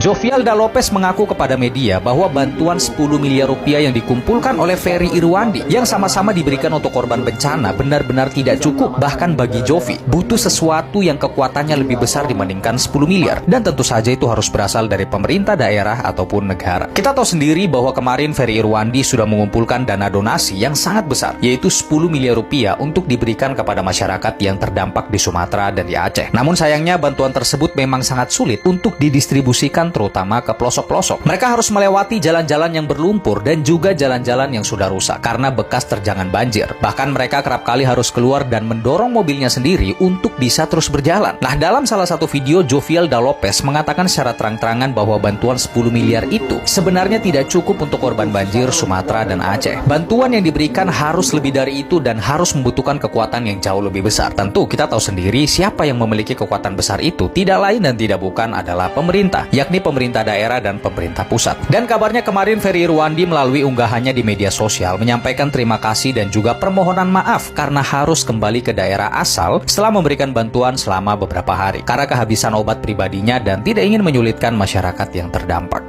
Jovialda Lopez mengaku kepada media bahwa bantuan 10 miliar rupiah yang dikumpulkan oleh Ferry Irwandi yang sama-sama diberikan untuk korban bencana benar-benar tidak cukup. Bahkan bagi Jovi, butuh sesuatu yang kekuatannya lebih besar dibandingkan 10 miliar. Dan tentu saja itu harus berasal dari pemerintah daerah ataupun negara. Kita tahu sendiri bahwa kemarin Ferry Irwandi sudah mengumpulkan dana donasi yang sangat besar, yaitu 10 miliar rupiah untuk diberikan kepada masyarakat yang terdampak di Sumatera dan di Aceh. Namun sayangnya bantuan tersebut memang sangat sulit untuk didistribusikan terutama ke pelosok-pelosok. Mereka harus melewati jalan-jalan yang berlumpur dan juga jalan-jalan yang sudah rusak karena bekas terjangan banjir. Bahkan mereka kerap kali harus keluar dan mendorong mobilnya sendiri untuk bisa terus berjalan. Nah, dalam salah satu video, Jovialda Lopez mengatakan secara terang-terangan bahwa bantuan 10 miliar itu sebenarnya tidak cukup untuk korban banjir Sumatera dan Aceh. Bantuan yang diberikan harus lebih dari itu dan harus membutuhkan kekuatan yang jauh lebih besar. Tentu kita tahu sendiri siapa yang memiliki kekuatan besar itu tidak lain dan tidak bukan adalah pemerintah, yakni pemerintah daerah dan pemerintah pusat. Dan kabarnya kemarin Ferry Irwandi melalui unggahannya di media sosial menyampaikan terima kasih dan juga permohonan maaf karena harus kembali ke daerah asal setelah memberikan bantuan selama beberapa hari karena kehabisan obat pribadinya dan tidak ingin menyulitkan masyarakat yang terdampak.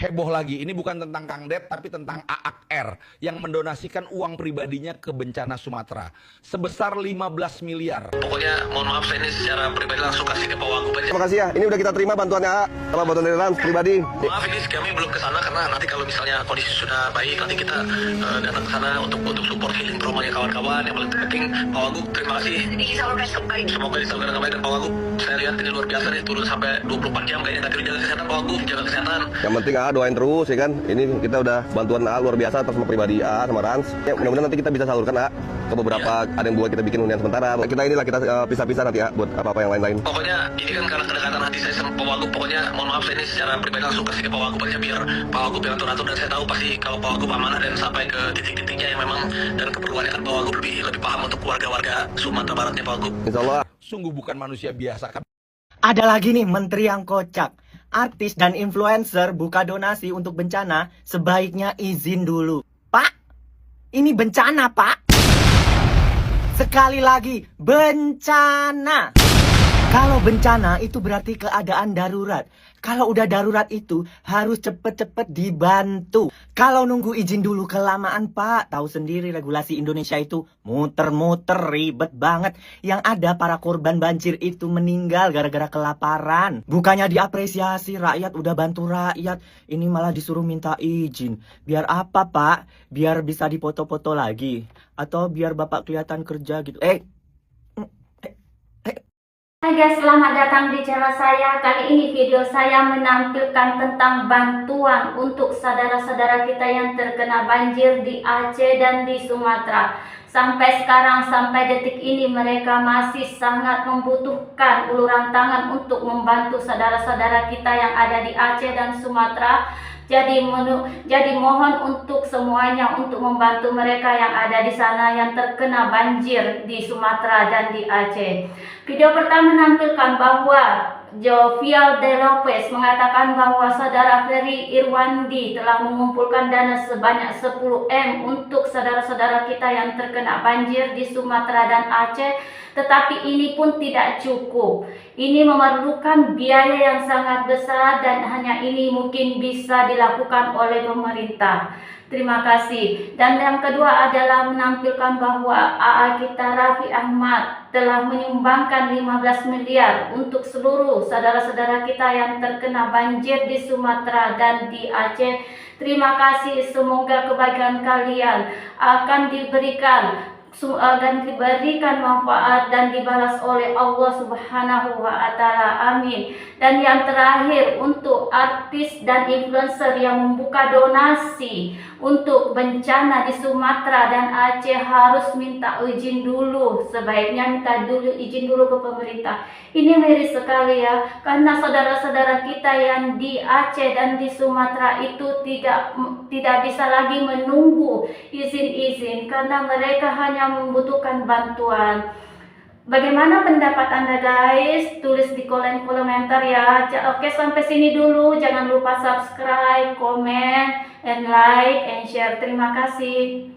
Heboh lagi, ini bukan tentang Kang Dep tapi tentang AAR yang mendonasikan uang pribadinya ke bencana Sumatera sebesar 15 miliar. Pokoknya mohon maaf, saya ini secara pribadi langsung kasih ke Pak Wagub aja. Terima kasih ya, ini udah kita terima bantuannya sama bantuan dari Rans pribadi. Maaf, ini kami belum ke sana karena nanti kalau misalnya kondisi sudah baik nanti kita datang ke sana untuk support healing traumanya kawan-kawan. Yang paling penting Pak Wagub, terima kasih. Semoga disalurkan dengan baik. Dan Pak Wagub, saya lihat ini luar biasa nih, turun sampai 24 jam kayaknya. Tapi jaga kesehatan Pak Wagub, jaga kesehatan. Yang penting doain terus ya kan. Ini kita udah bantuan luar biasa atas sama pribadi sama Rans. Ya, mudah-mudahan nanti kita bisa salurkan ke beberapa, ada yang buat kita bikin hunian sementara. Kita pisah-pisah nanti buat apa-apa yang lain-lain. Pokoknya ini kan karena kedekatan hati saya sama Pak Wagub. Pokoknya mohon maaf, saya ini secara pribadi langsung kasih ke Pak Wagub aja biar Pak Wagub yang atur-atur. Dan saya tahu pasti kalau Pak Wagub amanah dan sampai ke titik-titiknya yang memang dan keperluannya kan Pak Wagub lebih paham untuk warga-warga Sumatera Baratnya Pak Wagub. Insya Allah. Sungguh bukan manusia biasa kan. Ada lagi nih menteri yang kocak. Artis dan influencer buka donasi untuk bencana, sebaiknya izin dulu. Pak, ini bencana, Pak. Sekali lagi, bencana. Kalau bencana itu berarti keadaan darurat. Kalau udah darurat itu harus cepet-cepet dibantu. Kalau nunggu izin dulu kelamaan, Pak. Tahu sendiri regulasi Indonesia itu muter-muter, ribet banget. Yang ada para korban banjir itu meninggal gara-gara kelaparan. Bukannya diapresiasi, rakyat udah bantu rakyat. Ini malah disuruh minta izin. Biar apa, Pak? Biar bisa dipoto-foto lagi? Atau biar Bapak kelihatan kerja gitu? Hai guys, selamat datang di channel saya. Kali ini video saya menampilkan tentang bantuan untuk saudara-saudara kita yang terkena banjir di Aceh dan di Sumatera. Sampai sekarang, sampai detik ini mereka masih sangat membutuhkan uluran tangan untuk membantu saudara-saudara kita yang ada di Aceh dan Sumatera. Jadi mohon untuk semuanya untuk membantu mereka yang ada di sana yang terkena banjir di Sumatera dan di Aceh. Video pertama menampilkan bahwa Jovialda Lopez mengatakan bahwa saudara Ferry Irwandi telah mengumpulkan dana sebanyak 10 M untuk saudara-saudara kita yang terkena banjir di Sumatera dan Aceh. Tetapi ini pun tidak cukup. Ini memerlukan biaya yang sangat besar dan hanya ini mungkin bisa dilakukan oleh pemerintah. Terima kasih. Dan yang kedua adalah menampilkan bahwa AA kita Raffi Ahmad telah menyumbangkan 15 miliar untuk seluruh saudara-saudara kita yang terkena banjir di Sumatera dan di Aceh. Terima kasih. Semoga kebaikan kalian akan diberikan dan diberikan manfaat dan dibalas oleh Allah Subhanahu wa Ta'ala. Amin. Dan yang terakhir, untuk artis dan influencer yang membuka donasi untuk bencana di Sumatera dan Aceh harus minta izin dulu. Sebaiknya minta dulu izin dulu ke pemerintah. Ini miris sekali ya, karena saudara-saudara kita yang di Aceh dan di Sumatera itu tidak bisa lagi menunggu izin-izin karena mereka hanya membutuhkan bantuan. Bagaimana pendapat Anda guys? Tulis di kolom komentar ya. Oke, sampai sini dulu. Jangan lupa subscribe, komen, and like, and share. Terima kasih.